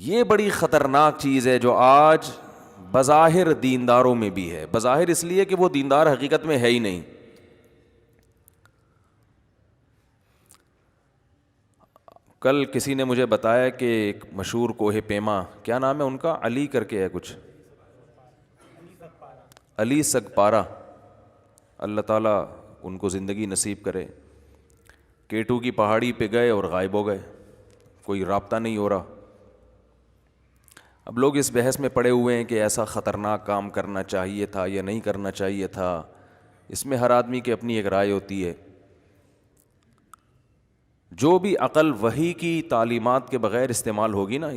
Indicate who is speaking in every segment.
Speaker 1: یہ بڑی خطرناک چیز ہے جو آج بظاہر دینداروں میں بھی ہے. بظاہر اس لیے کہ وہ دیندار حقیقت میں ہے ہی نہیں. کل کسی نے مجھے بتایا کہ ایک مشہور کوہ پیما، کیا نام ہے ان کا، علی کر کے ہے کچھ، علی سگپارا، اللہ تعالیٰ ان کو زندگی نصیب کرے، کیٹو کی پہاڑی پہ گئے اور غائب ہو گئے، کوئی رابطہ نہیں ہو رہا. اب لوگ اس بحث میں پڑے ہوئے ہیں کہ ایسا خطرناک کام کرنا چاہیے تھا یا نہیں کرنا چاہیے تھا. اس میں ہر آدمی کی اپنی ایک رائے ہوتی ہے. جو بھی عقل وحی کی تعلیمات کے بغیر استعمال ہوگی نا،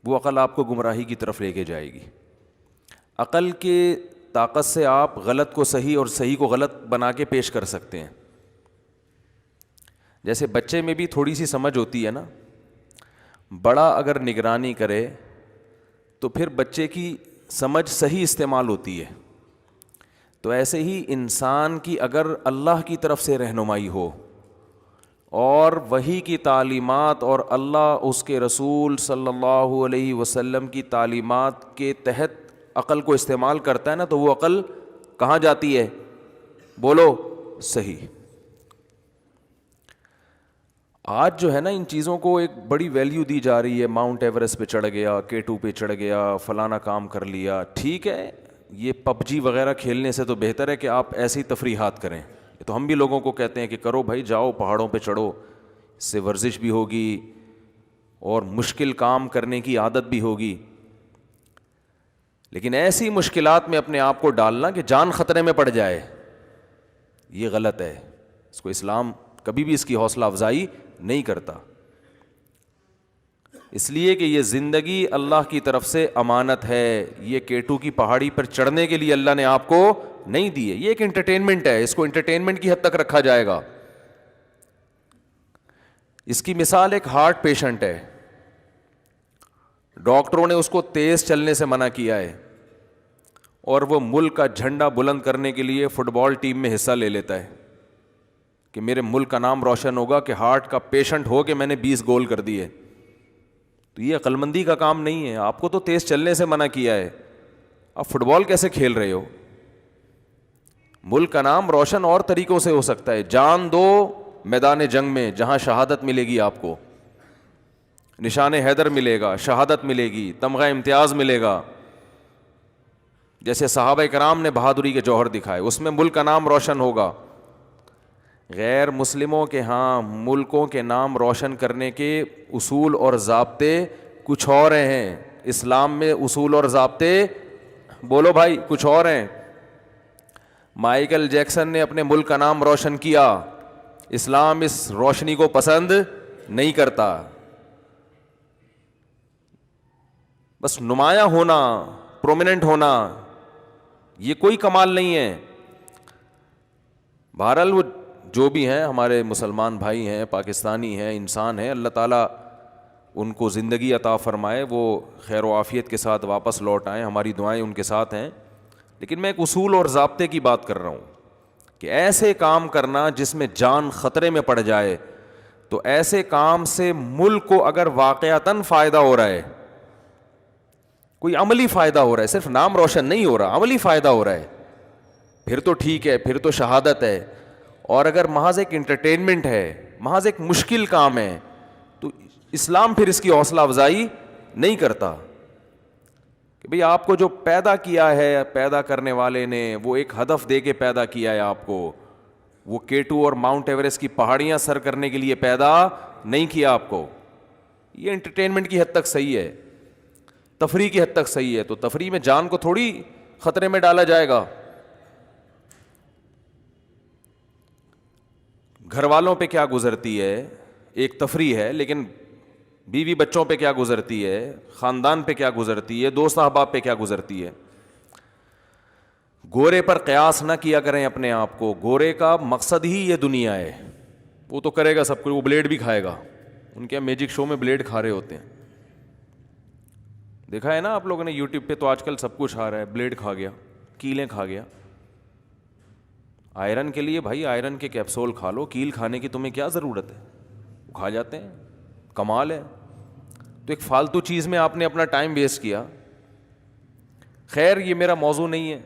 Speaker 1: وہ عقل آپ کو گمراہی کی طرف لے کے جائے گی. عقل کے طاقت سے آپ غلط کو صحیح اور صحیح کو غلط بنا کے پیش کر سکتے ہیں. جیسے بچے میں بھی تھوڑی سی سمجھ ہوتی ہے نا، بڑا اگر نگرانی کرے تو پھر بچے کی سمجھ صحیح استعمال ہوتی ہے. تو ایسے ہی انسان کی اگر اللہ کی طرف سے رہنمائی ہو اور وحی کی تعلیمات اور اللہ اس کے رسول صلی اللہ علیہ وسلم کی تعلیمات کے تحت عقل کو استعمال کرتا ہے نا، تو وہ عقل کہاں جاتی ہے؟ بولو صحیح. آج جو ہے نا ان چیزوں کو ایک بڑی ویلیو دی جا رہی ہے. ماؤنٹ ایوریسٹ پہ چڑھ گیا، K2 پہ چڑھ گیا، فلانا کام کر لیا. ٹھیک ہے، یہ پب جی وغیرہ کھیلنے سے تو بہتر ہے کہ آپ ایسی تفریحات کریں. یہ تو ہم بھی لوگوں کو کہتے ہیں کہ کرو بھائی، جاؤ پہاڑوں پہ چڑھو، اس سے ورزش بھی ہوگی اور مشکل کام کرنے کی عادت بھی ہوگی. لیکن ایسی مشکلات میں اپنے آپ کو ڈالنا کہ جان خطرے میں پڑ جائے، یہ غلط ہے. اس کو اسلام کبھی بھی اس کی حوصلہ افزائی نہیں کرتا. اس لیے کہ یہ زندگی اللہ کی طرف سے امانت ہے. یہ K2 کی پہاڑی پر چڑھنے کے لیے اللہ نے آپ کو نہیں دی ہے. یہ ایک انٹرٹینمنٹ ہے، اس کو انٹرٹینمنٹ کی حد تک رکھا جائے گا. اس کی مثال ایک ہارٹ پیشنٹ ہے، ڈاکٹروں نے اس کو تیز چلنے سے منع کیا ہے اور وہ ملک کا جھنڈا بلند کرنے کے لیے فٹ بال ٹیم میں حصہ لے لیتا ہے کہ میرے ملک کا نام روشن ہوگا کہ ہارٹ کا پیشنٹ ہو کہ میں نے 20 گول کر دیے. تو یہ عقل مندی کا کام نہیں ہے. آپ کو تو تیز چلنے سے منع کیا ہے، آپ فٹ بال کیسے کھیل رہے ہو؟ ملک کا نام روشن اور طریقوں سے ہو سکتا ہے. جان دو میدان جنگ میں جہاں شہادت ملے گی، آپ کو نشان حیدر ملے گا، شہادت ملے گی، تمغہ امتیاز ملے گا. جیسے صحابہ کرام نے بہادری کے جوہر دکھائے، اس میں ملک کا نام روشن ہوگا. غیر مسلموں کے ہاں ملکوں کے نام روشن کرنے کے اصول اور ضابطے کچھ اور ہیں. اسلام میں اصول اور ضابطے بولو بھائی کچھ اور ہیں. مائیکل جیکسن نے اپنے ملک کا نام روشن کیا، اسلام اس روشنی کو پسند نہیں کرتا. بس نمایاں ہونا، پرومیننٹ ہونا، یہ کوئی کمال نہیں ہے. بہرحال وہ جو بھی ہیں ہمارے مسلمان بھائی ہیں، پاکستانی ہیں، انسان ہیں، اللہ تعالیٰ ان کو زندگی عطا فرمائے، وہ خیر و عافیت کے ساتھ واپس لوٹ آئیں. ہماری دعائیں ان کے ساتھ ہیں. لیکن میں ایک اصول اور ضابطے کی بات کر رہا ہوں کہ ایسے کام کرنا جس میں جان خطرے میں پڑ جائے، تو ایسے کام سے ملک کو اگر واقعتاً فائدہ ہو رہا ہے، کوئی عملی فائدہ ہو رہا ہے، صرف نام روشن نہیں ہو رہا، عملی فائدہ ہو رہا ہے، پھر تو ٹھیک ہے، پھر تو شہادت ہے. اور اگر محض ایک انٹرٹینمنٹ ہے، محض ایک مشکل کام ہے، تو اسلام پھر اس کی حوصلہ افزائی نہیں کرتا کہ بھئی آپ کو جو پیدا کیا ہے، پیدا کرنے والے نے وہ ایک ہدف دے کے پیدا کیا ہے آپ کو. وہ K2 اور ماؤنٹ ایوریسٹ کی پہاڑیاں سر کرنے کے لیے پیدا نہیں کیا آپ کو. یہ انٹرٹینمنٹ کی حد تک صحیح ہے، تفریح کی حد تک صحیح ہے. تو تفریح میں جان کو تھوڑی خطرے میں ڈالا جائے گا. گھر والوں پہ کیا گزرتی ہے ایک تفریح ہے، لیکن بیوی بچوں پہ کیا گزرتی ہے، خاندان پہ کیا گزرتی ہے، دوست احباب پہ کیا گزرتی ہے. گورے پر قیاس نہ کیا کریں اپنے آپ کو. گورے کا مقصد ہی یہ دنیا ہے. وہ تو کرے گا سب کچھ، وہ بلیڈ بھی کھائے گا. ان کے میجک شو میں بلیڈ کھا رہے ہوتے ہیں، دیکھا ہے نا آپ لوگوں نے یوٹیوب پہ. تو آج کل سب کچھ آ رہا ہے، بلیڈ کھا گیا، کیلیں کھا گیا. آئرن کے لیے بھائی آئرن کے کیپسول کھا لو، کیل کھانے کی تمہیں کیا ضرورت ہے؟ وہ کھا جاتے ہیں، کمال ہے. تو ایک فالتو چیز میں آپ نے اپنا ٹائم ویسٹ کیا. خیر یہ میرا موضوع نہیں ہے,